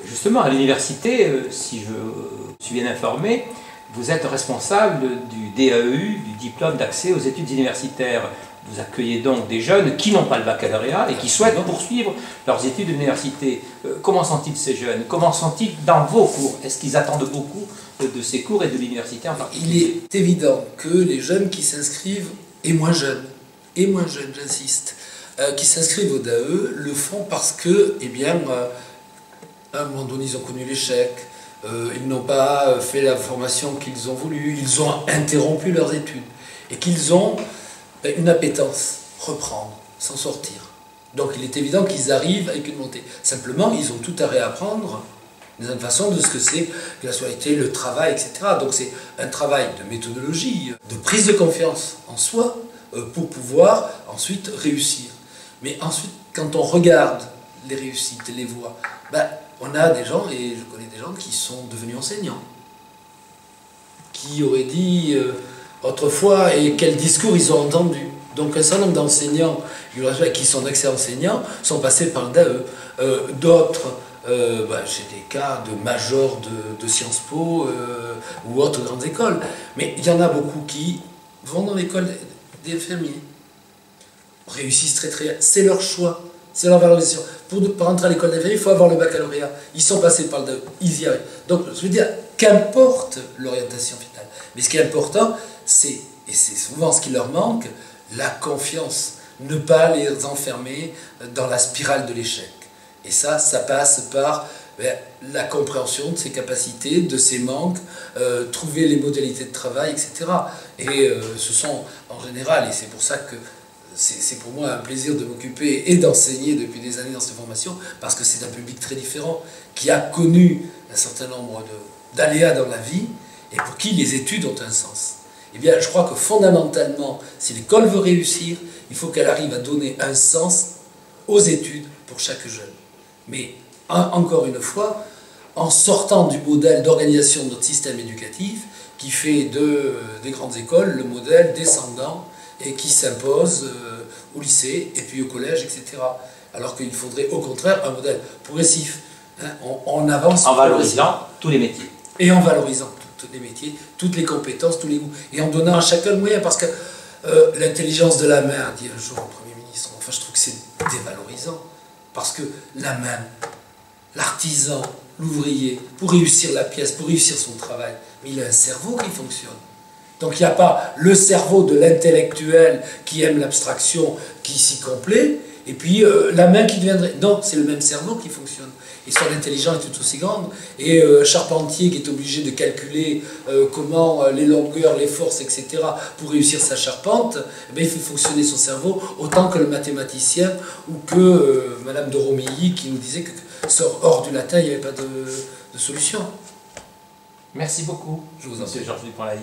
Justement, à l'université, si je suis bien informé, vous êtes responsable du DAEU, du diplôme d'accès aux études universitaires. Vous accueillez donc des jeunes qui n'ont pas le baccalauréat et qui souhaitent poursuivre leurs études d'université. Comment sont-ils ces jeunes? Comment sont-ils dans vos cours? Est-ce qu'ils attendent beaucoup de ces cours et de l'université en particulier? Il est évident que les jeunes qui s'inscrivent, et moins jeunes, j'insiste, qui s'inscrivent au DAE, le font parce que, eh bien, à un moment donné, ils ont connu l'échec, ils n'ont pas fait la formation qu'ils ont voulu, ils ont interrompu leurs études, et qu'ils ont une appétence, reprendre, s'en sortir. Donc il est évident qu'ils arrivent avec une montée. Simplement, ils ont tout à réapprendre d'une façon de ce que c'est que la scolarité, le travail, etc. Donc c'est un travail de méthodologie, de prise de confiance en soi, pour pouvoir ensuite réussir. Mais ensuite, quand on regarde les réussites, les voies, on a des gens, et je connais des gens qui sont devenus enseignants, qui auraient dit autrefois, et quel discours ils ont entendu. Donc un certain nombre d'enseignants qui sont d'excellents enseignants sont passés par le DAE. D'autres, j'ai des cas de majors de Sciences Po ou autres grandes écoles. Mais il y en a beaucoup qui vont dans l'école des infirmiers, réussissent très très bien. C'est leur choix, c'est leur valorisation. Pour entrer à l'école d'infirmiers, il faut avoir le baccalauréat. Ils sont passés par le DAE, ils y arrivent. Donc je veux dire, qu'importe l'orientation finale. Mais ce qui est important, c'est, et c'est souvent ce qui leur manque, la confiance. Ne pas les enfermer dans la spirale de l'échec. Et ça passe par la compréhension de ses capacités, de ses manques, trouver les modalités de travail, etc. Et ce sont en général, et c'est pour ça que c'est pour moi un plaisir de m'occuper et d'enseigner depuis des années dans cette formation, parce que c'est un public très différent, qui a connu un certain nombre d'aléas dans la vie, et pour qui les études ont un sens. Eh bien, je crois que fondamentalement, si l'école veut réussir, il faut qu'elle arrive à donner un sens aux études pour chaque jeune. Mais, encore une fois, en sortant du modèle d'organisation de notre système éducatif, qui fait des grandes écoles le modèle descendant et qui s'impose au lycée et puis au collège, etc. Alors qu'il faudrait au contraire un modèle progressif. Hein, on avance en valorisant tous les métiers. Et en valorisant tous les métiers, toutes les compétences, tous les goûts. Et en donnant à chacun le moyen, parce que l'intelligence de la main, dit un jour le Premier ministre, enfin je trouve que c'est dévalorisant. Parce que la main, l'artisan, l'ouvrier, pour réussir la pièce, pour réussir son travail, mais il a un cerveau qui fonctionne. Donc il n'y a pas le cerveau de l'intellectuel qui aime l'abstraction, qui s'y complaît, et puis la main qui deviendrait... Non, c'est le même cerveau qui fonctionne. Et son intelligence est tout aussi grande. Et charpentier qui est obligé de calculer comment les longueurs, les forces, etc. pour réussir sa charpente, il fait fonctionner son cerveau autant que le mathématicien ou que Madame de Romilly qui nous disait que hors du latin, il n'y avait pas de solution. Merci beaucoup, Je vous en prie. Monsieur Georges Dupont-Laïc.